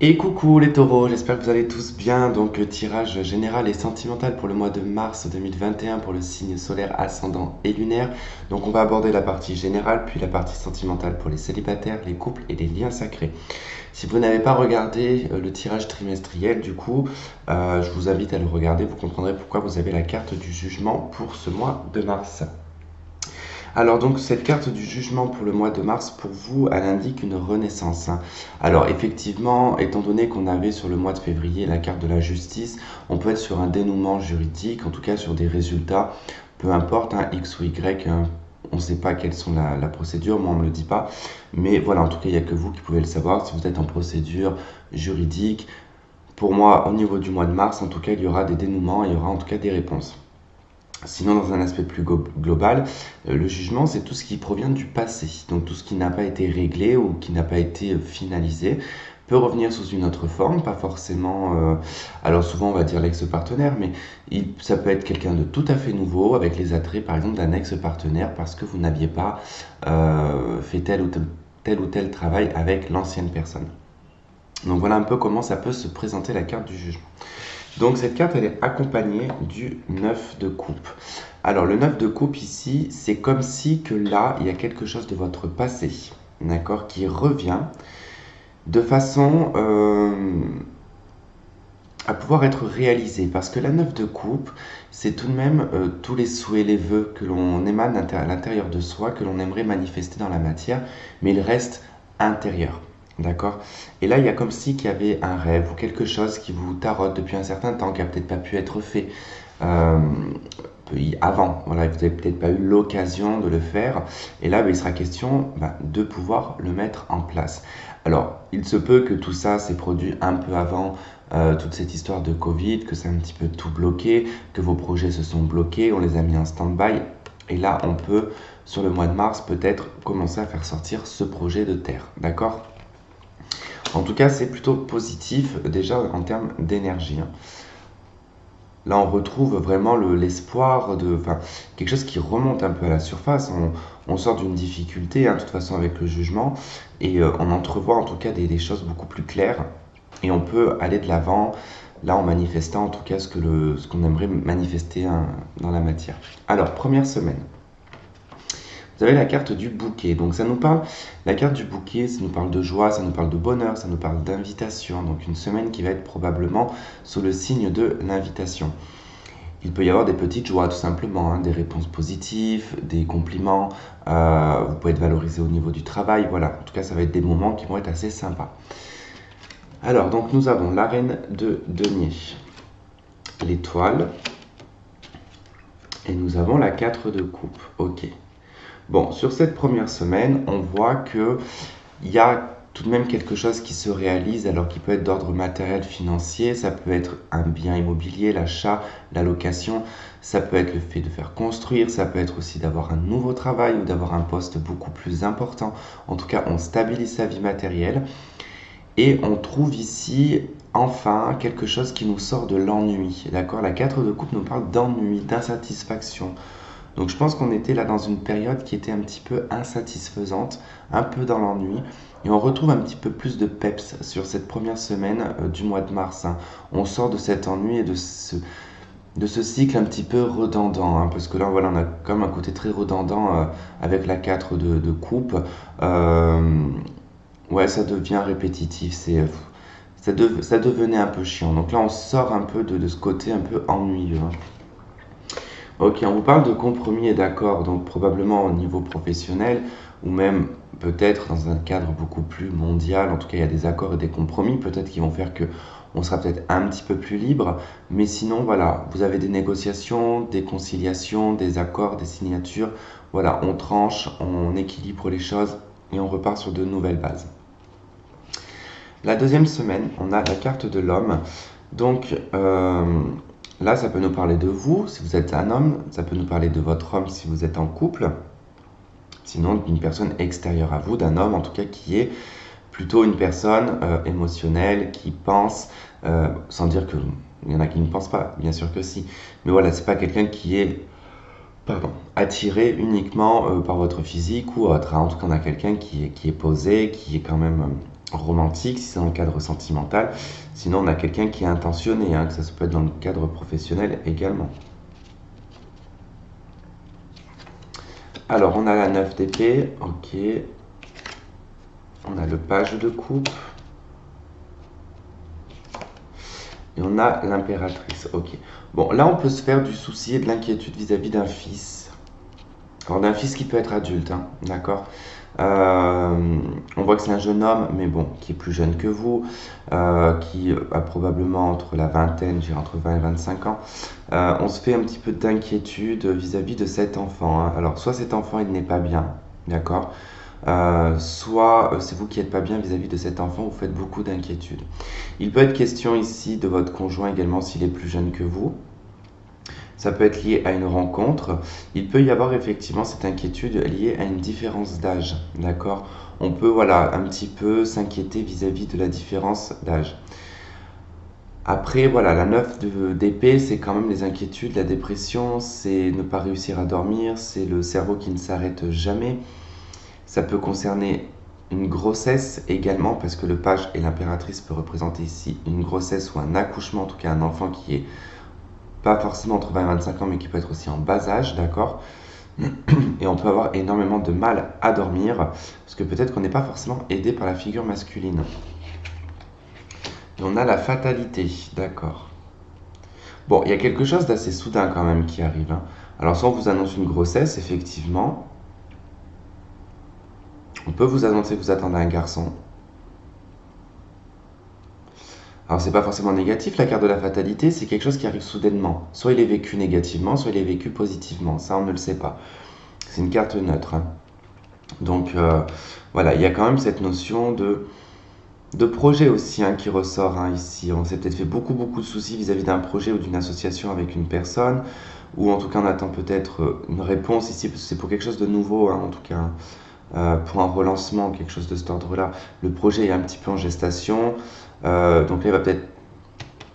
Et coucou les taureaux, j'espère que vous allez tous bien. Donc tirage général et sentimental pour le mois de mars 2021 pour le signe solaire ascendant et lunaire. Donc on va aborder la partie générale puis la partie sentimentale pour les célibataires, les couples et les liens sacrés. Si vous n'avez pas regardé le tirage trimestriel du coup, je vous invite à le regarder, vous comprendrez pourquoi vous avez la carte du jugement pour ce mois de mars. Alors donc cette carte du jugement pour le mois de mars, pour vous, elle indique une renaissance, hein. Alors effectivement, étant donné qu'on avait sur le mois de février la carte de la justice, on peut être sur un dénouement juridique, en tout cas sur des résultats, peu importe, hein, X ou Y, hein, on ne sait pas quelles sont la procédure, moi on ne me le dit pas, mais voilà, en tout cas il n'y a que vous qui pouvez le savoir, si vous êtes en procédure juridique. Pour moi, au niveau du mois de mars, en tout cas, il y aura des dénouements, il y aura en tout cas des réponses. Sinon, dans un aspect plus global, le jugement, c'est tout ce qui provient du passé. Donc tout ce qui n'a pas été réglé ou qui n'a pas été finalisé peut revenir sous une autre forme, pas forcément, alors souvent on va dire l'ex-partenaire, mais ça peut être quelqu'un de tout à fait nouveau, avec les attraits par exemple d'un ex-partenaire, parce que vous n'aviez pas fait tel ou tel travail avec l'ancienne personne. Donc voilà un peu comment ça peut se présenter la carte du jugement. Donc cette carte, elle est accompagnée du 9 de coupe. Alors le 9 de coupe ici, c'est comme si que là, il y a quelque chose de votre passé, d'accord, qui revient de façon à pouvoir être réalisé. Parce que la 9 de coupe, c'est tout de même tous les souhaits, les vœux que l'on émane à l'intérieur de soi, que l'on aimerait manifester dans la matière, mais il reste intérieur. D'accord. Et là, il y a comme si qu'il y avait un rêve ou quelque chose qui vous tarote depuis un certain temps, qui n'a peut-être pas pu être fait euh, avant. Voilà, vous n'avez peut-être pas eu l'occasion de le faire. Et là, il sera question de pouvoir le mettre en place. Alors, il se peut que tout ça s'est produit un peu avant toute cette histoire de Covid, que c'est un petit peu tout bloqué, que vos projets se sont bloqués, on les a mis en stand-by. Et là, on peut, sur le mois de mars, peut-être commencer à faire sortir ce projet de terre. D'accord? En tout cas, c'est plutôt positif déjà en termes d'énergie, hein. Là, on retrouve vraiment l'espoir de, enfin, quelque chose qui remonte un peu à la surface. On sort d'une difficulté, hein, de toute façon, avec le jugement, et on entrevoit en tout cas des choses beaucoup plus claires, et on peut aller de l'avant, là, en manifestant en tout cas ce qu'on aimerait manifester, hein, dans la matière. Alors, première semaine. Vous avez la carte du bouquet. Donc ça nous parle, la carte du bouquet, ça nous parle de joie, ça nous parle de bonheur, ça nous parle d'invitation. Donc une semaine qui va être probablement sous le signe de l'invitation. Il peut y avoir des petites joies tout simplement, hein, des réponses positives, des compliments, vous pouvez être valorisé au niveau du travail, voilà. En tout cas, ça va être des moments qui vont être assez sympas. Alors, donc nous avons la reine de denier, l'étoile, et nous avons la 4 de coupe. Ok. Bon, sur cette première semaine, on voit que il y a tout de même quelque chose qui se réalise, alors qui peut être d'ordre matériel, financier, ça peut être un bien immobilier, l'achat, la location, ça peut être le fait de faire construire, ça peut être aussi d'avoir un nouveau travail ou d'avoir un poste beaucoup plus important. En tout cas, on stabilise sa vie matérielle et on trouve ici enfin quelque chose qui nous sort de l'ennui. D'accord? La 4 de coupe nous parle d'ennui, d'insatisfaction. Donc je pense qu'on était là dans une période qui était un petit peu insatisfaisante, un peu dans l'ennui. Et on retrouve un petit peu plus de peps sur cette première semaine du mois de mars, hein. On sort de cet ennui et de ce cycle un petit peu redondant, hein, parce que là voilà, on a comme un côté très redondant avec la 4 de coupe. Euh, ouais, ça devient répétitif, ça devenait un peu chiant. Donc là on sort un peu de ce côté un peu ennuyeux, hein. Ok, on vous parle de compromis et d'accords, donc probablement au niveau professionnel ou même peut-être dans un cadre beaucoup plus mondial. En tout cas, il y a des accords et des compromis peut-être qui vont faire que on sera peut-être un petit peu plus libre. Mais sinon, voilà, vous avez des négociations, des conciliations, des accords, des signatures. Voilà, on tranche, on équilibre les choses et on repart sur de nouvelles bases. La deuxième semaine, on a la carte de l'homme. Donc, là, ça peut nous parler de vous, si vous êtes un homme, ça peut nous parler de votre homme si vous êtes en couple, sinon d'une personne extérieure à vous, d'un homme en tout cas qui est plutôt une personne émotionnelle, qui pense, sans dire qu'il y en a qui ne pensent pas, bien sûr que si, mais voilà, c'est pas quelqu'un qui est attiré uniquement par votre physique ou autre, hein. En tout cas, on a quelqu'un qui est posé, qui est quand même romantique, si c'est dans le cadre sentimental. Sinon, on a quelqu'un qui est intentionné, hein, que ça peut être dans le cadre professionnel également. Alors, on a la 9 d'épée, ok. On a le page de coupe. Et on a l'impératrice, ok. Bon, là, on peut se faire du souci et de l'inquiétude vis-à-vis d'un fils. Alors, d'un fils qui peut être adulte, hein, d'accord. On voit que c'est un jeune homme, mais bon, qui est plus jeune que vous, qui a probablement entre la vingtaine, j'ai entre 20 et 25 ans. On se fait un petit peu d'inquiétude vis-à-vis de cet enfant, hein. Alors, soit cet enfant, il n'est pas bien, d'accord, soit c'est vous qui n'êtes pas bien vis-à-vis de cet enfant, vous faites beaucoup d'inquiétude. Il peut être question ici de votre conjoint également s'il est plus jeune que vous. Ça peut être lié à une rencontre. Il peut y avoir effectivement cette inquiétude liée à une différence d'âge, d'accord. On peut, voilà, un petit peu s'inquiéter vis-à-vis de la différence d'âge. Après, voilà, la 9 d'épée, c'est quand même les inquiétudes, la dépression, c'est ne pas réussir à dormir, c'est le cerveau qui ne s'arrête jamais. Ça peut concerner une grossesse également, parce que le page et l'impératrice peut représenter ici une grossesse ou un accouchement, en tout cas un enfant qui est pas forcément entre 20 et 25 ans, mais qui peut être aussi en bas âge, d'accord. Et on peut avoir énormément de mal à dormir, parce que peut-être qu'on n'est pas forcément aidé par la figure masculine. Et on a la fatalité, d'accord. Bon, il y a quelque chose d'assez soudain quand même qui arrive, hein. Alors, soit on vous annonce une grossesse, effectivement. On peut vous annoncer que vous attendez un garçon. Alors, c'est pas forcément négatif, la carte de la fatalité, c'est quelque chose qui arrive soudainement. Soit il est vécu négativement, soit il est vécu positivement. Ça, on ne le sait pas. C'est une carte neutre, hein. Donc, voilà, il y a quand même cette notion de projet aussi, hein, qui ressort, hein, ici. On s'est peut-être fait beaucoup, beaucoup de soucis vis-à-vis d'un projet ou d'une association avec une personne, ou en tout cas, on attend peut-être une réponse ici, parce que c'est pour quelque chose de nouveau, hein, en tout cas. Pour un relancement, quelque chose de cet ordre-là. Le projet est un petit peu en gestation, donc là il va peut-être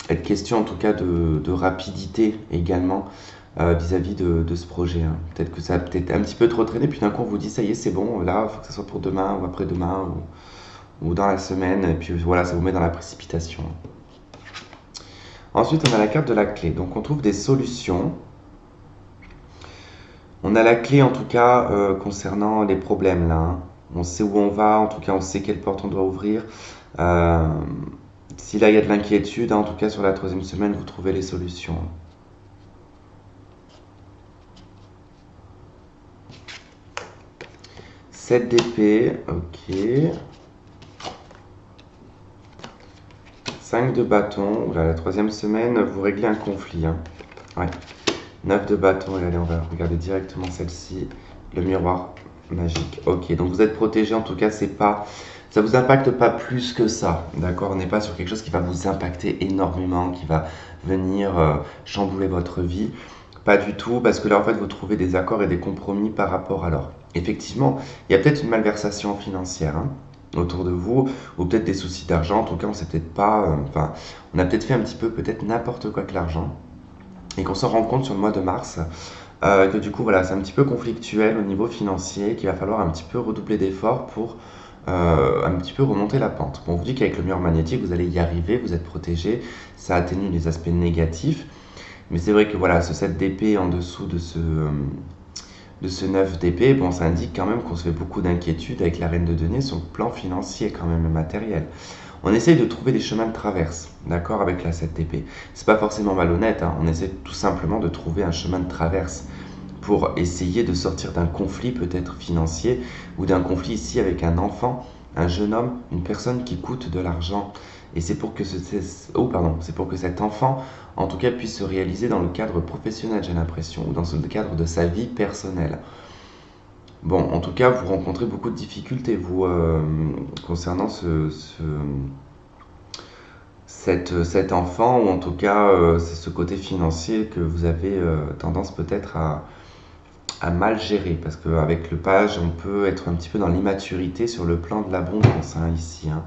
être question en tout cas de rapidité également vis-à-vis de ce projet, hein. Peut-être que ça a peut-être un petit peu trop traîné, puis d'un coup on vous dit ça y est c'est bon, là il faut que ça soit pour demain ou après-demain ou dans la semaine, et puis voilà, ça vous met dans la précipitation. Ensuite on a la carte de la clé, donc on trouve des solutions. On a la clé en tout cas concernant les problèmes là, hein. On sait où on va, en tout cas on sait quelle porte on doit ouvrir. Euh, Si là il y a de l'inquiétude, hein, en tout cas sur la troisième semaine, vous trouvez les solutions. 7 d'épée, ok. 5 de bâton, oula, la troisième semaine, vous réglez un conflit, hein. Ouais. 9 de bâton, et allez, on va regarder directement celle-ci, le miroir magique. Ok, donc vous êtes protégé, en tout cas, c'est pas, ça vous impacte pas plus que ça, d'accord. On n'est pas sur quelque chose qui va vous impacter énormément, qui va venir chambouler votre vie. Pas du tout, parce que là, en fait, vous trouvez des accords et des compromis par rapport à l'or. Effectivement, il y a peut-être une malversation financière, hein, autour de vous, ou peut-être des soucis d'argent. En tout cas, on sait peut-être pas, enfin, on a peut-être fait un petit peu peut-être n'importe quoi avec l'argent, et qu'on s'en rend compte sur le mois de mars, que du coup, voilà, c'est un petit peu conflictuel au niveau financier, qu'il va falloir un petit peu redoubler d'efforts pour un petit peu remonter la pente. Bon, on vous dit qu'avec le mur magnétique, vous allez y arriver, vous êtes protégé, ça atténue les aspects négatifs, mais c'est vrai que voilà, ce 7 d'épée en dessous de ce 9 d'épée, bon, ça indique quand même qu'on se fait beaucoup d'inquiétudes avec la reine de denier sur le plan financier, quand même matériel. On essaye de trouver des chemins de traverse, d'accord, avec la 7 d'épée. C'est pas forcément malhonnête, hein, on essaie tout simplement de trouver un chemin de traverse pour essayer de sortir d'un conflit peut-être financier ou d'un conflit ici avec un enfant, un jeune homme, une personne qui coûte de l'argent. Et c'est pour que c'est pour que cet enfant, en tout cas, puisse se réaliser dans le cadre professionnel, j'ai l'impression, ou dans le cadre de sa vie personnelle. Bon, en tout cas, vous rencontrez beaucoup de difficultés, vous, concernant cet enfant, ou en tout cas, c'est ce côté financier que vous avez tendance peut-être à mal gérer, parce qu'avec le page, on peut être un petit peu dans l'immaturité sur le plan de l'abondance, hein, ici, hein.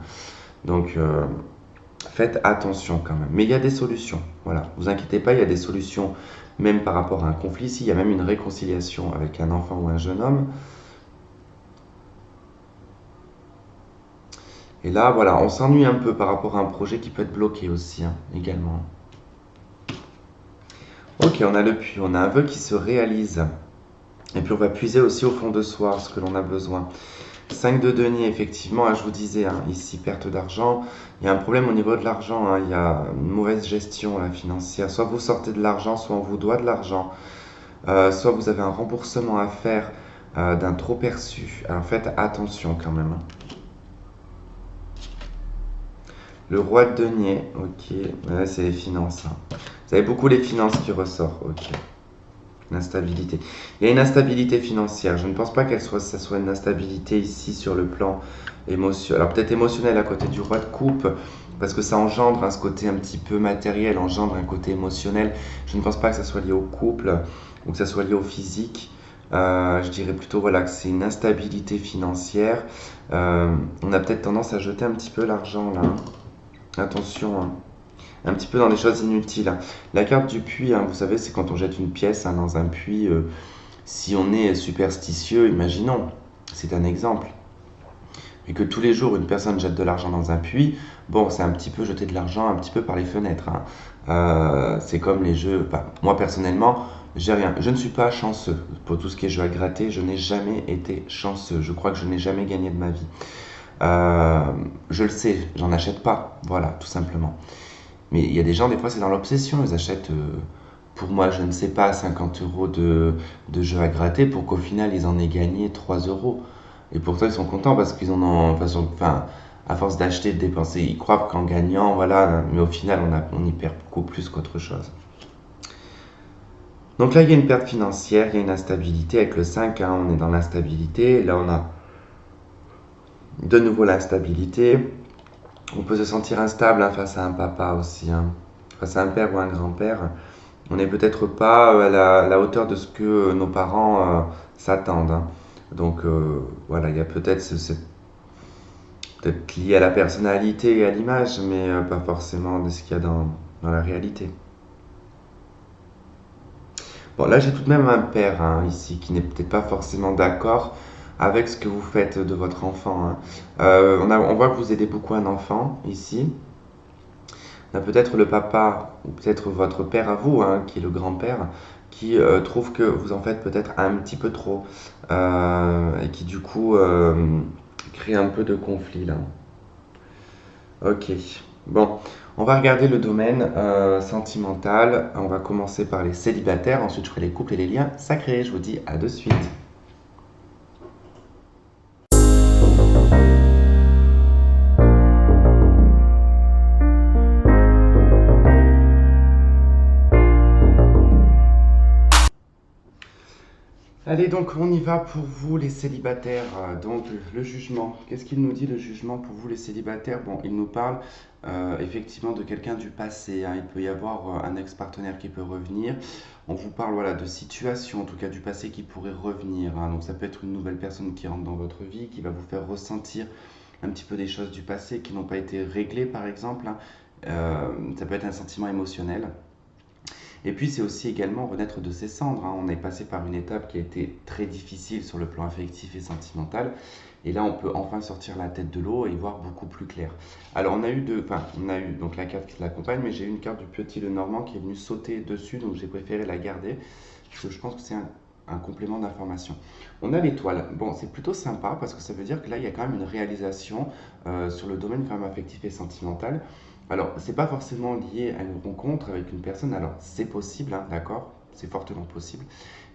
Donc, faites attention quand même. Mais il y a des solutions, voilà. Vous inquiétez pas, il y a des solutions, même par rapport à un conflit. Ici, il y a même une réconciliation avec un enfant ou un jeune homme. Et là, voilà, on s'ennuie un peu par rapport à un projet qui peut être bloqué aussi, hein, également. Ok, on a le puits, on a un vœu qui se réalise. Et puis on va puiser aussi au fond de soi ce que l'on a besoin. 5 de denier, effectivement, je vous disais, hein, ici, perte d'argent. Il y a un problème au niveau de l'argent, hein, il y a une mauvaise gestion là, financière. Soit vous sortez de l'argent, soit on vous doit de l'argent. Soit vous avez un remboursement à faire d'un trop perçu. Alors faites attention quand même, hein. Le roi de denier, ok. Ouais, c'est les finances, hein. Vous avez beaucoup les finances qui ressortent, ok. L'instabilité. Il y a une instabilité financière. Je ne pense pas ça soit une instabilité ici sur le plan émotionnel. Alors peut-être émotionnel à côté du roi de coupe, parce que ça engendre ce côté un petit peu matériel, engendre un côté émotionnel. Je ne pense pas que ça soit lié au couple ou que ça soit lié au physique. Je dirais plutôt voilà, que c'est une instabilité financière. On a peut-être tendance à jeter un petit peu l'argent là, hein. Attention, hein, un petit peu dans des choses inutiles, hein. La carte du puits, hein, vous savez, c'est quand on jette une pièce hein, dans un puits. Si on est superstitieux, imaginons, c'est un exemple, et que tous les jours une personne jette de l'argent dans un puits, bon, c'est un petit peu jeter de l'argent un petit peu par les fenêtres, hein. C'est comme les jeux. Enfin, moi personnellement, j'ai rien. Je ne suis pas chanceux pour tout ce qui est jeu à gratter. Je n'ai jamais été chanceux. Je crois que je n'ai jamais gagné de ma vie. Euh, je le sais, j'en achète pas. Voilà, tout simplement. Mais il y a des gens, des fois, c'est dans l'obsession. Ils achètent, pour moi, je ne sais pas, 50 euros de jeux à gratter pour qu'au final, ils en aient gagné 3 euros. Et pourtant, ils sont contents parce qu'ils en ont. Enfin, à force d'acheter, de dépenser, ils croient qu'en gagnant, voilà. Mais au final, on y perd beaucoup plus qu'autre chose. Donc là, il y a une perte financière, il y a une instabilité. Avec le 5, hein, on est dans l'instabilité. Là, on a de nouveau l'instabilité. On peut se sentir instable hein, face à un papa aussi, hein, face à un père ou un grand-père. On n'est peut-être pas à la hauteur de ce que nos parents s'attendent, hein. Donc voilà, il y a peut-être peut-être lié à la personnalité et à l'image, mais pas forcément de ce qu'il y a dans la réalité. Bon, là j'ai tout de même un père hein, ici qui n'est peut-être pas forcément d'accord avec ce que vous faites de votre enfant, hein. On voit que vous aidez beaucoup un enfant ici. On a peut-être le papa ou peut-être votre père à vous, hein, qui est le grand-père, qui trouve que vous en faites peut-être un petit peu trop et qui du coup crée un peu de conflit là. Ok, bon, on va regarder le domaine sentimental. On va commencer par les célibataires, ensuite je ferai les couples et les liens sacrés. Je vous dis à de suite. Allez, donc on y va pour vous les célibataires. Donc le jugement, qu'est-ce qu'il nous dit le jugement pour vous les célibataires? Bon, il nous parle effectivement de quelqu'un du passé, hein. Il peut y avoir un ex-partenaire qui peut revenir. On vous parle voilà, de situations, en tout cas du passé qui pourrait revenir, hein. Donc ça peut être une nouvelle personne qui rentre dans votre vie, qui va vous faire ressentir un petit peu des choses du passé qui n'ont pas été réglées par exemple, hein. Ça peut être un sentiment émotionnel. Et puis c'est aussi également renaître de ses cendres, hein. On est passé par une étape qui a été très difficile sur le plan affectif et sentimental. Et là, on peut enfin sortir la tête de l'eau et voir beaucoup plus clair. Alors, on a eu donc la carte qui l'accompagne, mais j'ai eu une carte du petit Lenormand qui est venue sauter dessus, donc j'ai préféré la garder, parce que je pense que c'est un complément d'information. On a l'étoile. Bon, c'est plutôt sympa parce que ça veut dire que là, il y a quand même une réalisation sur le domaine quand même affectif et sentimental. Alors, c'est pas forcément lié à une rencontre avec une personne. Alors, c'est possible, hein, d'accord? C'est fortement possible.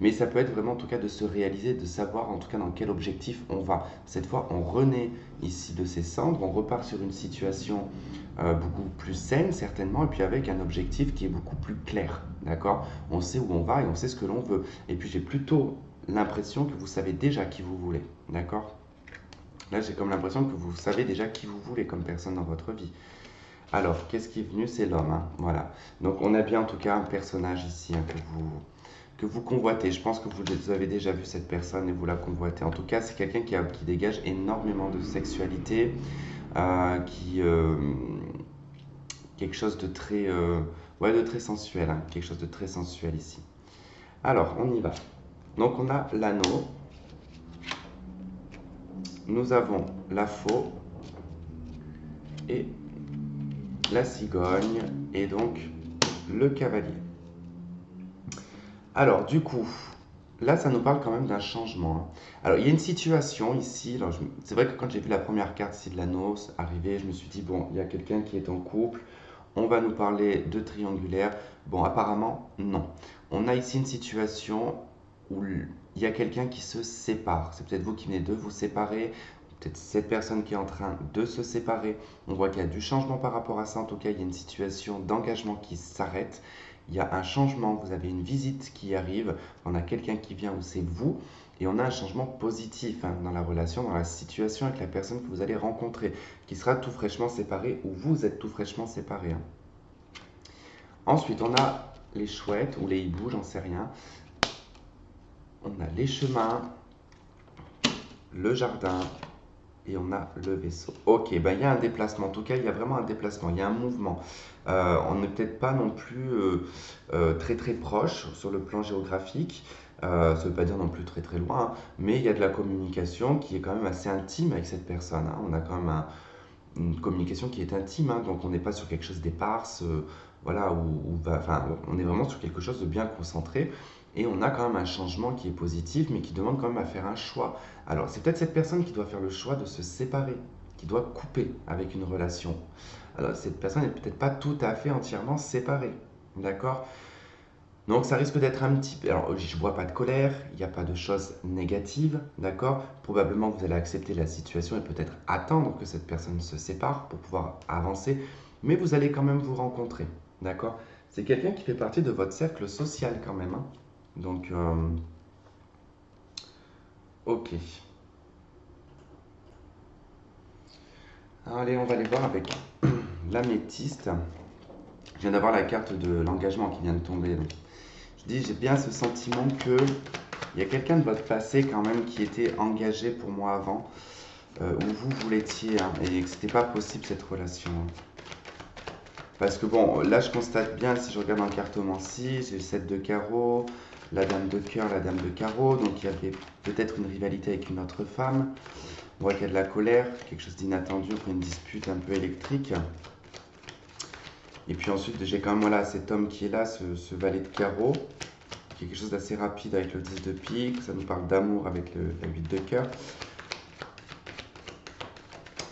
Mais ça peut être vraiment, en tout cas, de se réaliser, de savoir, en tout cas, dans quel objectif on va. Cette fois, on renaît ici de ses cendres, on repart sur une situation beaucoup plus saine, certainement, et puis avec un objectif qui est beaucoup plus clair, d'accord? On sait où on va et on sait ce que l'on veut. Et puis, j'ai plutôt l'impression que vous savez déjà qui vous voulez, d'accord? Là, j'ai comme l'impression que vous savez déjà qui vous voulez comme personne dans votre vie. Alors, qu'est-ce qui est venu? C'est l'homme, hein. Voilà. Donc, on a bien en tout cas un personnage ici hein, que vous convoitez. Je pense que vous avez déjà vu cette personne et vous la convoitez. En tout cas, c'est quelqu'un qui dégage énormément de sexualité, qui quelque chose de très, ouais, de très sensuel, hein. Quelque chose de très sensuel ici. Alors, on y va. Donc, on a l'anneau. Nous avons la faux. et la cigogne et donc le cavalier. Alors du coup, là ça nous parle quand même d'un changement, hein. Alors il y a une situation ici, c'est vrai que quand j'ai vu la première carte ici de l'anneau arriver, je me suis dit bon, il y a quelqu'un qui est en couple, on va nous parler de triangulaire. Bon, apparemment non. On a ici une situation où il y a quelqu'un qui se sépare. C'est peut-être vous qui venez de vous séparer, peut-être cette personne qui est en train de se séparer. On voit qu'il y a du changement par rapport à ça. En tout cas, il y a une situation d'engagement qui s'arrête. Il y a un changement, vous avez une visite qui arrive, on a quelqu'un qui vient ou c'est vous, et on a un changement positif, hein, dans la relation, dans la situation avec la personne que vous allez rencontrer, qui sera tout fraîchement séparée ou vous êtes tout fraîchement séparé, hein. Ensuite, on a les chouettes ou les hiboux, j'en sais rien. On a les chemins, le jardin et on a le vaisseau. Ok, ben, il y a un déplacement. En tout cas, il y a vraiment un déplacement, il y a un mouvement. On n'est peut-être pas non plus très très proche sur le plan géographique. Ça ne veut pas dire non plus très très loin, hein, mais il y a de la communication qui est quand même assez intime avec cette personne, hein. On a quand même une communication qui est intime, hein, donc on n'est pas sur quelque chose d'éparse, voilà, enfin, on est vraiment sur quelque chose de bien concentré, et on a quand même un changement qui est positif, mais qui demande quand même à faire un choix. Alors, c'est peut-être cette personne qui doit faire le choix de se séparer, qui doit couper avec une relation. Alors, cette personne n'est peut-être pas tout à fait entièrement séparée, d'accord? Donc ça risque d'être un petit peu... Alors je ne vois pas de colère, il n'y a pas de choses négatives, d'accord? Probablement vous allez accepter la situation et peut-être attendre que cette personne se sépare pour pouvoir avancer, mais vous allez quand même vous rencontrer, d'accord? C'est quelqu'un qui fait partie de votre cercle social quand même, hein. Donc, ok. Allez, on va aller voir avec l'améthyste. Je viens d'avoir la carte de l'engagement qui vient de tomber, donc je dis, j'ai bien ce sentiment que il y a quelqu'un de votre passé quand même qui était engagé pour moi avant, où vous l'étiez, hein, et que c'était pas possible cette relation, hein. Parce que bon, là je constate bien, si je regarde en cartomancie, j'ai le 7 de carreau, la dame de cœur, la dame de carreau, donc il y avait peut-être une rivalité avec une autre femme. On voit qu'il y a de la colère, quelque chose d'inattendu, une dispute un peu électrique. Et puis ensuite, j'ai quand même voilà, cet homme qui est là, ce valet de carreau, qui est quelque chose d'assez rapide avec le 10 de pique. Ça nous parle d'amour avec la 8 de cœur.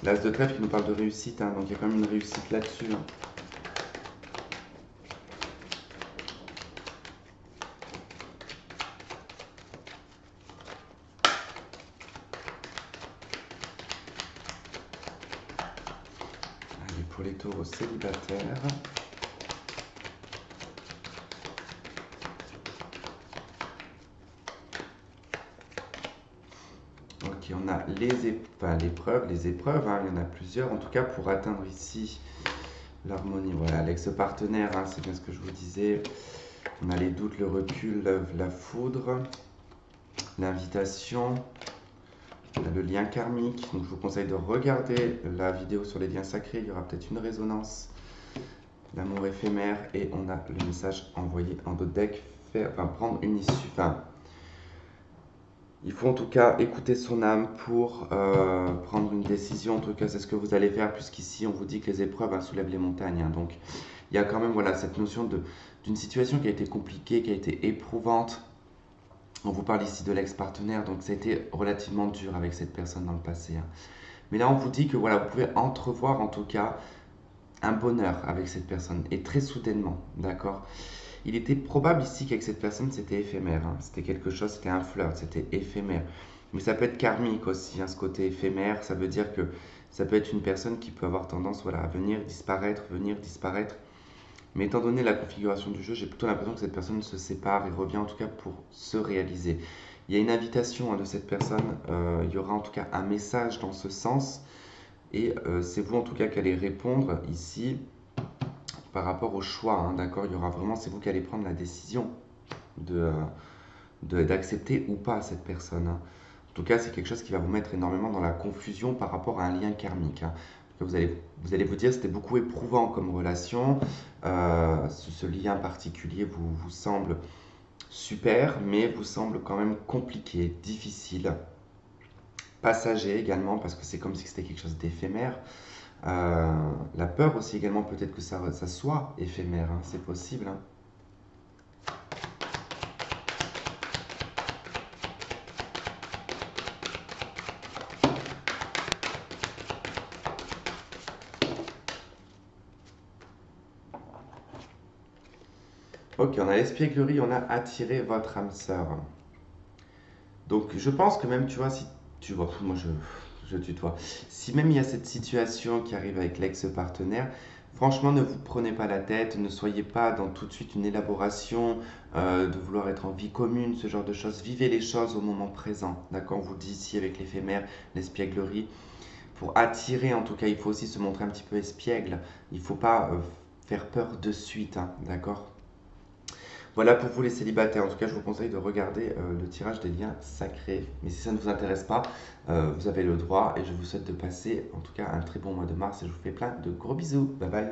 L'as de trèfle qui nous parle de réussite, hein, donc il y a quand même une réussite là-dessus, hein. Allez, pour les taureaux célibataires. Ok, on a l'épreuve, les épreuves, hein, il y en a plusieurs. En tout cas, pour atteindre ici l'harmonie, voilà, avec ce partenaire, hein, c'est bien ce que je vous disais. On a les doutes, le recul, la foudre, l'invitation, le lien karmique. Donc je vous conseille de regarder la vidéo sur les liens sacrés, il y aura peut-être une résonance. L'amour éphémère et on a le message envoyé en dos de deck, prendre une issue. Il faut en tout cas écouter son âme pour prendre une décision. En tout cas, c'est ce que vous allez faire, puisqu'ici, on vous dit que les épreuves, hein, soulèvent les montagnes, hein. Donc, il y a quand même voilà, cette notion d'une situation qui a été compliquée, qui a été éprouvante. On vous parle ici de l'ex-partenaire, donc ça a été relativement dur avec cette personne dans le passé, hein. Mais là, on vous dit que voilà, vous pouvez entrevoir en tout cas un bonheur avec cette personne, et très soudainement, d'accord? Il était probable ici qu'avec cette personne, c'était éphémère, hein. C'était quelque chose, c'était un flirt, c'était éphémère. Mais ça peut être karmique aussi, hein, ce côté éphémère. Ça veut dire que ça peut être une personne qui peut avoir tendance voilà, à venir disparaître. Mais étant donné la configuration du jeu, j'ai plutôt l'impression que cette personne se sépare et revient en tout cas pour se réaliser. Il y a une invitation, hein, de cette personne, il y aura en tout cas un message dans ce sens. Et c'est vous en tout cas qui allez répondre ici par rapport au choix, hein, d'accord? Il y aura vraiment, c'est vous qui allez prendre la décision d'accepter ou pas cette personne, hein. En tout cas, c'est quelque chose qui va vous mettre énormément dans la confusion par rapport à un lien karmique, hein. Vous allez vous dire, c'était beaucoup éprouvant comme relation, ce lien particulier vous semble super, mais vous semble quand même compliqué, difficile, passager également, parce que c'est comme si c'était quelque chose d'éphémère. La peur aussi également, peut-être que ça soit éphémère, hein, c'est possible, hein. Ok, on a l'espièglerie, on a attiré votre âme sœur. Donc je pense que même, tu vois, si tu vois, moi je tutoie, si même il y a cette situation qui arrive avec l'ex-partenaire, franchement ne vous prenez pas la tête, ne soyez pas dans tout de suite une élaboration de vouloir être en vie commune, ce genre de choses. Vivez les choses au moment présent, d'accord? On vous dit ici avec l'éphémère, l'espièglerie. Pour attirer, en tout cas, il faut aussi se montrer un petit peu espiègle. Il ne faut pas faire peur de suite, hein, d'accord? Voilà pour vous les célibataires. En tout cas, je vous conseille de regarder le tirage des liens sacrés. Mais si ça ne vous intéresse pas, vous avez le droit et je vous souhaite de passer en tout cas un très bon mois de mars et je vous fais plein de gros bisous. Bye bye.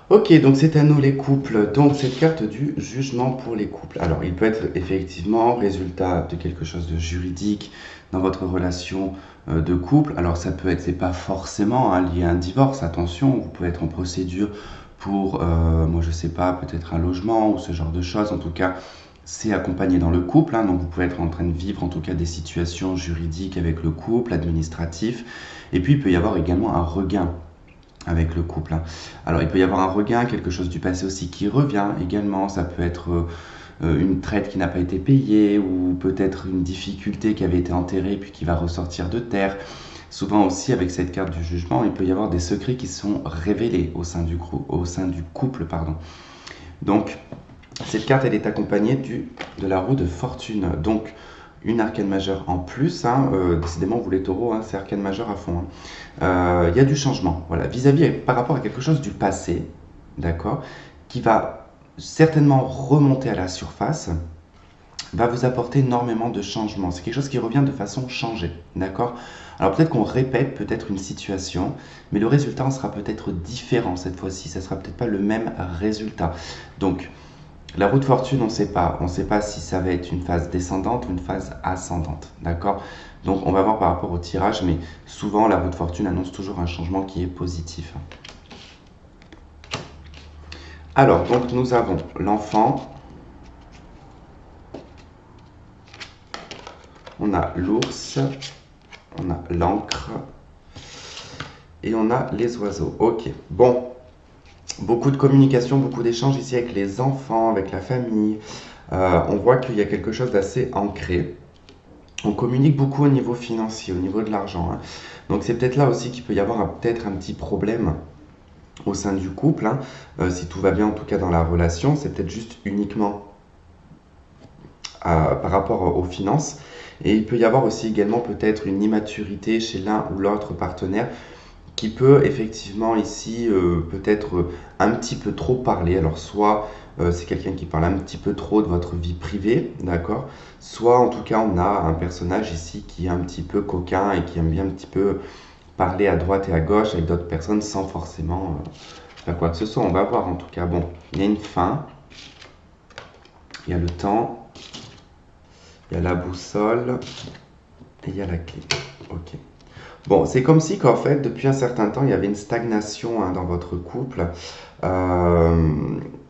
Ok, donc c'est à nous les couples. Donc cette carte du jugement pour les couples. Alors il peut être effectivement résultat de quelque chose de juridique dans votre relation de couple. Alors ça peut être, c'est pas forcément hein, lié à un divorce, attention, vous pouvez être en procédure pour, moi je sais pas, peut-être un logement ou ce genre de choses. En tout cas, c'est accompagné dans le couple, hein, donc vous pouvez être en train de vivre en tout cas des situations juridiques avec le couple, administratif. Et puis il peut y avoir également un regain avec le couple, hein. Alors il peut y avoir un regain, quelque chose du passé aussi qui revient également, ça peut être une traite qui n'a pas été payée ou peut-être une difficulté qui avait été enterrée puis qui va ressortir de terre. Souvent aussi avec cette carte du jugement, il peut y avoir des secrets qui sont révélés au sein du couple, pardon. Donc cette carte elle est accompagnée de la roue de fortune. Donc une arcane majeure en plus, hein, décidément vous les taureaux, hein, c'est arcane majeure à fond, hein. Il y a du changement, voilà, vis-à-vis par rapport à quelque chose du passé, d'accord, qui va certainement remonter à la surface, va vous apporter énormément de changements. C'est quelque chose qui revient de façon changée, d'accord? Alors peut-être qu'on répète peut-être une situation, mais le résultat en sera peut-être différent cette fois-ci, ça sera peut-être pas le même résultat. Donc la roue de fortune, on ne sait pas si ça va être une phase descendante ou une phase ascendante, d'accord? Donc on va voir par rapport au tirage, mais souvent la roue de fortune annonce toujours un changement qui est positif. Alors, donc nous avons l'enfant, on a l'ours, on a l'encre et on a les oiseaux. Ok, bon, beaucoup de communication, beaucoup d'échanges ici avec les enfants, avec la famille. On voit qu'il y a quelque chose d'assez ancré. On communique beaucoup au niveau financier, au niveau de l'argent, hein. Donc c'est peut-être là aussi qu'il peut y avoir peut-être un petit problème au sein du couple, hein. Si tout va bien en tout cas dans la relation, c'est peut-être juste uniquement par rapport aux finances. Et il peut y avoir aussi également peut-être une immaturité chez l'un ou l'autre partenaire qui peut effectivement ici peut-être un petit peu trop parler. Alors soit c'est quelqu'un qui parle un petit peu trop de votre vie privée, d'accord? Soit en tout cas on a un personnage ici qui est un petit peu coquin et qui aime bien un petit peu parler à droite et à gauche avec d'autres personnes sans forcément faire quoi que ce soit. On va voir en tout cas. Bon, il y a une fin, il y a le temps, il y a la boussole et il y a la clé. Ok. Bon, c'est comme si qu'en fait, depuis un certain temps, il y avait une stagnation hein, dans votre couple. Euh,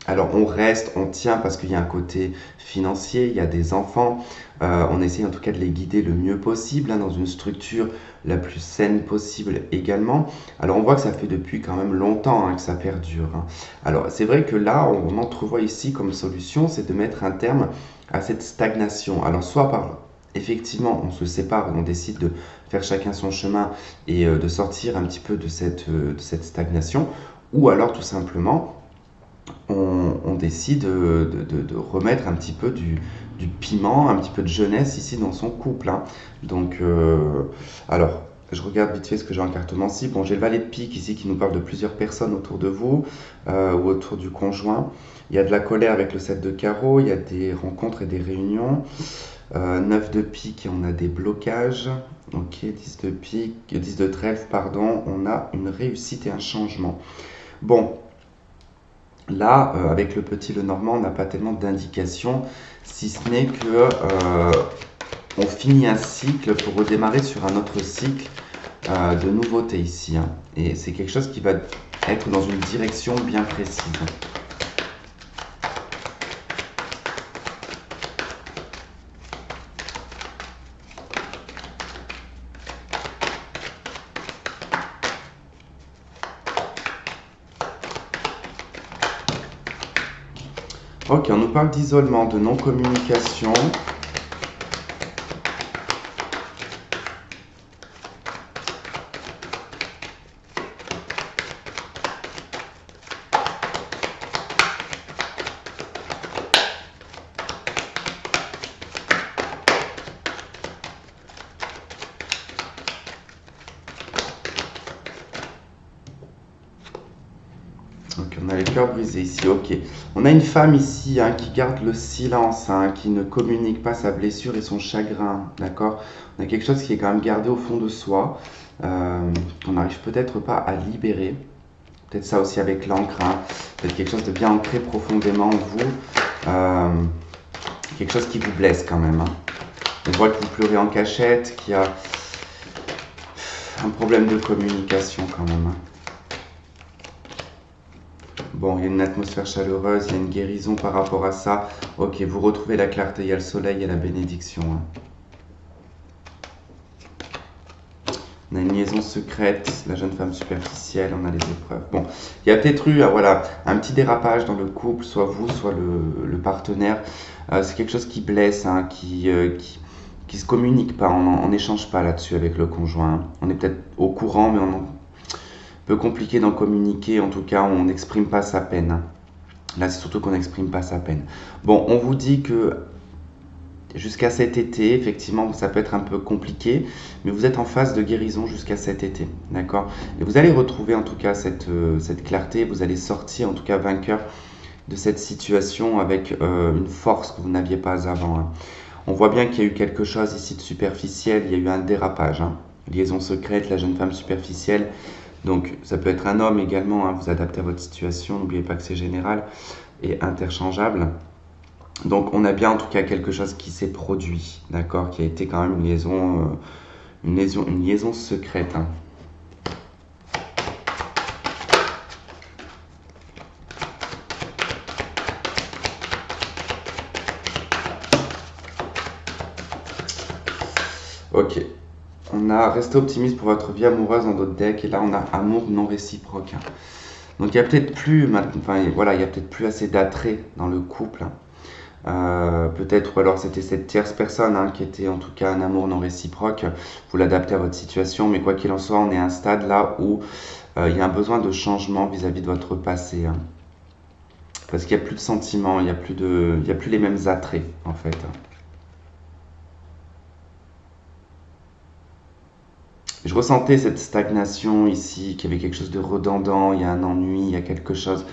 alors, on reste, on tient parce qu'il y a un côté financier, il y a des enfants. On essaye en tout cas de les guider le mieux possible hein, dans une structure la plus saine possible également. Alors, on voit que ça fait depuis quand même longtemps hein, que ça perdure, hein. Alors, c'est vrai que là, on entrevoit ici comme solution, c'est de mettre un terme à cette stagnation. Alors, soit par effectivement, on se sépare, on décide de faire chacun son chemin et de sortir un petit peu de cette stagnation, ou alors tout simplement, on décide de remettre un petit peu du piment, un petit peu de jeunesse ici dans son couple, hein. Donc, alors, je regarde vite fait ce que j'ai en cartomancie. Bon, j'ai le valet de pique ici qui nous parle de plusieurs personnes autour de vous ou autour du conjoint. Il y a de la colère avec le 7 de carreau, il y a des rencontres et des réunions. 9 de pique, on a des blocages. Ok, 10 de pique, 10 de trèfle, pardon, on a une réussite et un changement. Bon, là, avec le petit Lenormand, on n'a pas tellement d'indications, si ce n'est que on finit un cycle pour redémarrer sur un autre cycle de nouveauté ici, hein. Et c'est quelque chose qui va être dans une direction bien précise. Ok, on nous parle d'isolement, de non-communication. Ok, on a les cœurs brisés ici, ok. On a une femme ici, hein, qui garde le silence, hein, qui ne communique pas sa blessure et son chagrin, d'accord? On a quelque chose qui est quand même gardé au fond de soi, qu'on n'arrive peut-être pas à libérer. Peut-être ça aussi avec l'encre, hein. Peut-être quelque chose de bien ancré profondément en vous. Quelque chose qui vous blesse quand même, hein. On voit que vous pleurez en cachette, qu'il y a un problème de communication quand même, hein. Bon, il y a une atmosphère chaleureuse, il y a une guérison par rapport à ça. Ok, vous retrouvez la clarté, il y a le soleil et la bénédiction, hein. On a une liaison secrète, la jeune femme superficielle, on a les épreuves. Bon, il y a peut-être eu voilà, un petit dérapage dans le couple, soit vous, soit le partenaire. C'est quelque chose qui blesse, hein, qui se communique pas, on n'échange pas là-dessus avec le conjoint, hein. On est peut-être au courant, mais on peu compliqué d'en communiquer, en tout cas on n'exprime pas sa peine, hein. Là c'est surtout qu'on n'exprime pas sa peine. Bon, on vous dit que jusqu'à cet été, effectivement ça peut être un peu compliqué, mais vous êtes en phase de guérison jusqu'à cet été, d'accord? Et vous allez retrouver en tout cas cette clarté, vous allez sortir en tout cas vainqueur de cette situation avec une force que vous n'aviez pas avant, hein. On voit bien qu'il y a eu quelque chose ici de superficiel, il y a eu un dérapage, hein. Liaison secrète, la jeune femme superficielle. Donc ça peut être un homme également, hein, vous adaptez à votre situation, n'oubliez pas que c'est général et interchangeable. Donc on a bien en tout cas quelque chose qui s'est produit, d'accord, qui a été quand même une liaison secrète, hein. Ok. On a resté optimiste pour votre vie amoureuse dans d'autres decks et là on a amour non réciproque, hein. Donc il y a peut-être plus, enfin voilà, il y a peut-être plus assez d'attrait dans le couple, hein. Peut-être, ou alors c'était cette tierce personne, hein, qui était en tout cas un amour non réciproque. Vous l'adaptez à votre situation, mais quoi qu'il en soit, on est à un stade là où il y a un besoin de changement vis-à-vis de votre passé, hein. Parce qu'il n'y a plus de sentiments, il n'y a plus les mêmes attraits en fait. Je ressentais cette stagnation ici, qu'il y avait quelque chose de redondant, il y a un ennui, il y a quelque chose.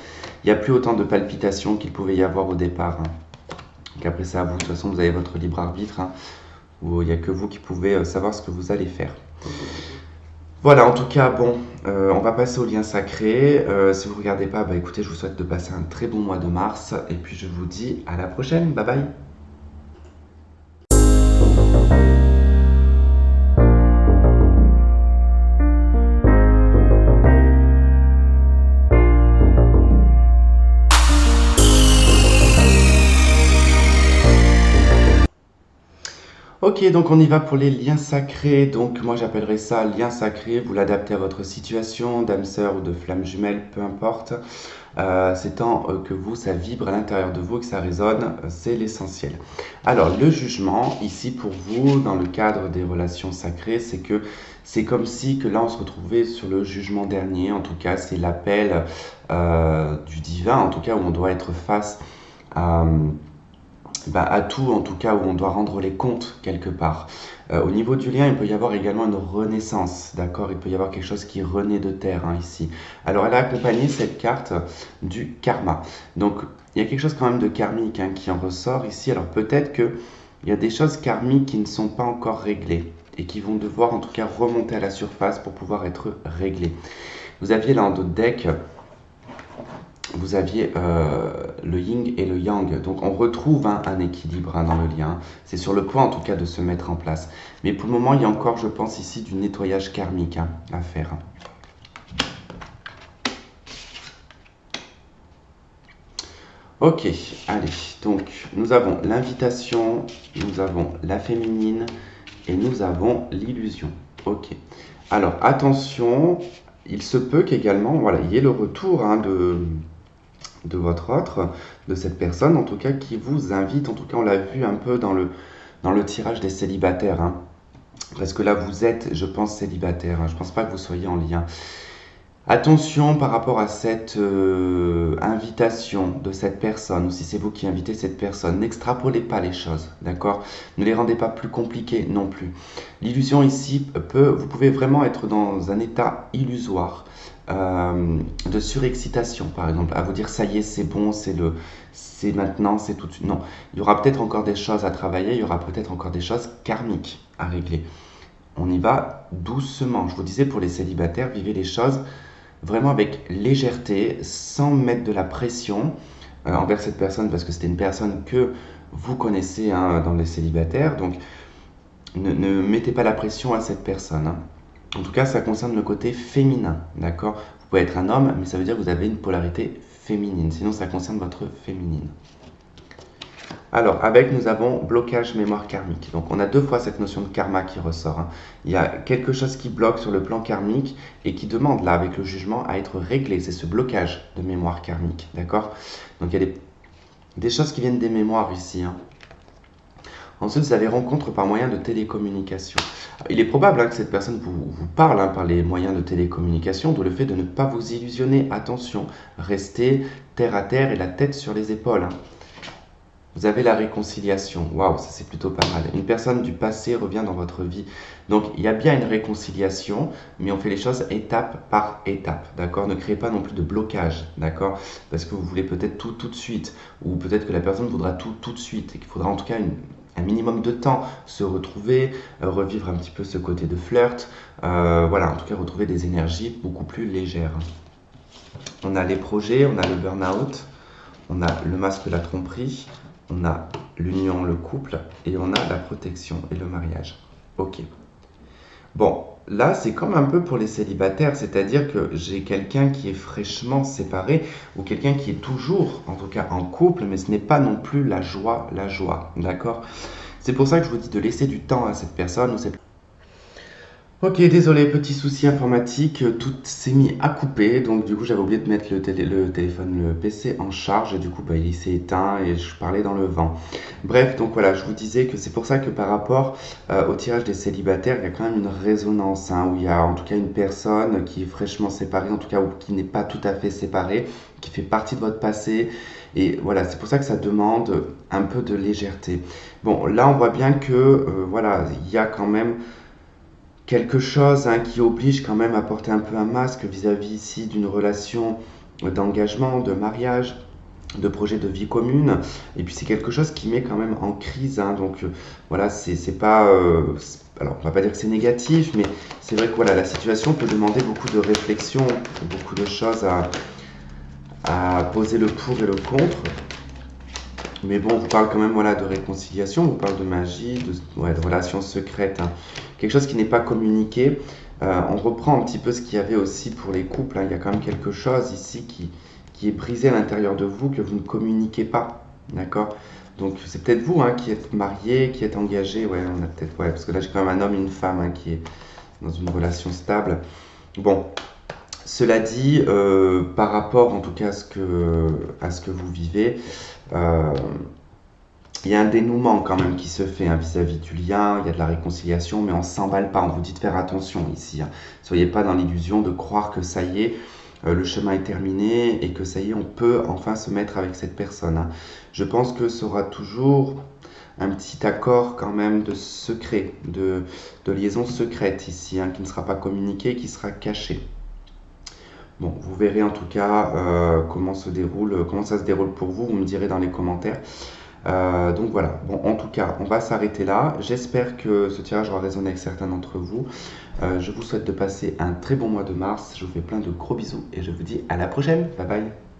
Il n'y a plus autant de palpitations qu'il pouvait y avoir au départ, hein. Donc après c'est à vous, de toute façon vous avez votre libre arbitre, hein, où il n'y a que vous qui pouvez savoir ce que vous allez faire. Voilà, en tout cas, bon, on va passer au lien sacré. Si vous ne regardez pas, bah écoutez, je vous souhaite de passer un très bon mois de mars, et puis je vous dis à la prochaine, bye bye. Ok, donc on y va pour les liens sacrés. Donc moi j'appellerais ça lien sacré. Vous l'adaptez à votre situation, d'âme sœur ou de flamme jumelle, peu importe. C'est tant que vous, ça vibre à l'intérieur de vous, que ça résonne, c'est l'essentiel. Alors le jugement, ici pour vous, dans le cadre des relations sacrées, c'est que c'est comme si que là on se retrouvait sur le jugement dernier. En tout cas, c'est l'appel du divin, en tout cas où on doit être face à à tout, en tout cas, où on doit rendre les comptes quelque part. Au niveau du lien, il peut y avoir également une renaissance, d'accord? Il peut y avoir quelque chose qui renaît de terre, hein, ici. Alors, elle a accompagné cette carte du karma. Donc, il y a quelque chose quand même de karmique, hein, qui en ressort ici. Alors, peut-être que il y a des choses karmiques qui ne sont pas encore réglées et qui vont devoir en tout cas remonter à la surface pour pouvoir être réglées. Vous aviez là en d'autres decks, vous aviez le yin et le yang. Donc on retrouve un équilibre dans le lien. C'est sur le point en tout cas de se mettre en place. Mais pour le moment, il y a encore, je pense ici, du nettoyage karmique à faire. Ok, allez. Donc nous avons l'invitation, nous avons la féminine et nous avons l'illusion. Ok. Alors attention, il se peut qu'également, voilà, il y ait le retour de votre autre, de cette personne en tout cas qui vous invite, en tout cas on l'a vu un peu dans le tirage des célibataires, parce que là vous êtes, je pense, célibataire, je ne pense pas que vous soyez en lien. Attention par rapport à cette invitation de cette personne, ou si c'est vous qui invitez cette personne, n'extrapolez pas les choses, d'accord? Ne les rendez pas plus compliquées non plus. L'illusion ici vous pouvez vraiment être dans un état illusoire, de surexcitation par exemple, à vous dire ça y est, c'est bon, c'est maintenant, c'est tout de suite. Non, il y aura peut-être encore des choses à travailler, il y aura peut-être encore des choses karmiques à régler. On y va doucement. Je vous disais pour les célibataires, vivez les choses vraiment avec légèreté, sans mettre de la pression envers cette personne, parce que c'était une personne que vous connaissez dans les célibataires, donc ne mettez pas la pression à cette personne. En tout cas, ça concerne le côté féminin, d'accord? Vous pouvez être un homme, mais ça veut dire que vous avez une polarité féminine, sinon ça concerne votre féminine. Alors, avec, nous avons blocage mémoire karmique. Donc, on a deux fois cette notion de karma qui ressort. Il y a quelque chose qui bloque sur le plan karmique et qui demande, là, avec le jugement, à être réglé. C'est ce blocage de mémoire karmique, d'accord? Donc, il y a des choses qui viennent des mémoires ici. Ensuite, vous avez rencontre par moyen de télécommunication. Il est probable que cette personne vous parle par les moyens de télécommunication, d'où le fait de ne pas vous illusionner. Attention, restez terre à terre et la tête sur les épaules. Vous avez la réconciliation. Waouh, ça c'est plutôt pas mal. Une personne du passé revient dans votre vie. Donc il y a bien une réconciliation, mais on fait les choses étape par étape. D'accord? Ne créez pas non plus de blocage. D'accord? Parce que vous voulez peut-être tout de suite. Ou peut-être que la personne voudra tout de suite. Et qu'il faudra en tout cas un minimum de temps se retrouver, revivre un petit peu ce côté de flirt. Voilà, en tout cas retrouver des énergies beaucoup plus légères. On a les projets, on a le burn-out, on a le masque, la tromperie. On a l'union, le couple, et on a la protection et le mariage. Ok. Bon, là, c'est comme un peu pour les célibataires, c'est-à-dire que j'ai quelqu'un qui est fraîchement séparé, ou quelqu'un qui est toujours, en tout cas, en couple, mais ce n'est pas non plus la joie, d'accord? C'est pour ça que je vous dis de laisser du temps à cette personne ou cette... Ok, désolé, petit souci informatique, tout s'est mis à couper, donc du coup j'avais oublié de mettre le téléphone, le PC en charge, et du coup il s'est éteint et je parlais dans le vent. Bref, donc voilà, je vous disais que c'est pour ça que par rapport au tirage des célibataires, il y a quand même une résonance, où il y a en tout cas une personne qui est fraîchement séparée, en tout cas ou qui n'est pas tout à fait séparée, qui fait partie de votre passé, et voilà, c'est pour ça que ça demande un peu de légèreté. Bon, là on voit bien que, voilà, il y a quand même quelque chose qui oblige quand même à porter un peu un masque vis-à-vis ici d'une relation d'engagement, de mariage, de projet de vie commune. Et puis c'est quelque chose qui met quand même en crise. Donc voilà, c'est pas... alors on va pas dire que c'est négatif, mais c'est vrai que voilà, la situation peut demander beaucoup de réflexion, beaucoup de choses à poser le pour et le contre. Mais bon, on vous parle quand même voilà, de réconciliation, on vous parle de magie, de relations secrètes, quelque chose qui n'est pas communiqué. On reprend un petit peu ce qu'il y avait aussi pour les couples. Il y a quand même quelque chose ici qui est brisé à l'intérieur de vous, que vous ne communiquez pas. D'accord? Donc c'est peut-être vous qui êtes marié, qui êtes engagé. Ouais, on a peut-être, ouais, parce que là j'ai quand même un homme et une femme qui est dans une relation stable. Bon, cela dit, par rapport en tout cas à ce que vous vivez, il y a un dénouement quand même qui se fait vis-à-vis du lien, il y a de la réconciliation, mais on ne s'emballe pas, on vous dit de faire attention ici. Soyez pas dans l'illusion de croire que ça y est, le chemin est terminé et que ça y est, on peut enfin se mettre avec cette personne. Je pense que ce sera toujours un petit accord quand même de secret, de liaison secrète ici, qui ne sera pas communiqué, qui sera caché. Bon, vous verrez en tout cas comment ça se déroule pour vous, vous me direz dans les commentaires. Donc voilà, bon, en tout cas, on va s'arrêter là. J'espère que ce tirage aura résonné avec certains d'entre vous. Je vous souhaite de passer un très bon mois de mars. Je vous fais plein de gros bisous et je vous dis à la prochaine. Bye bye.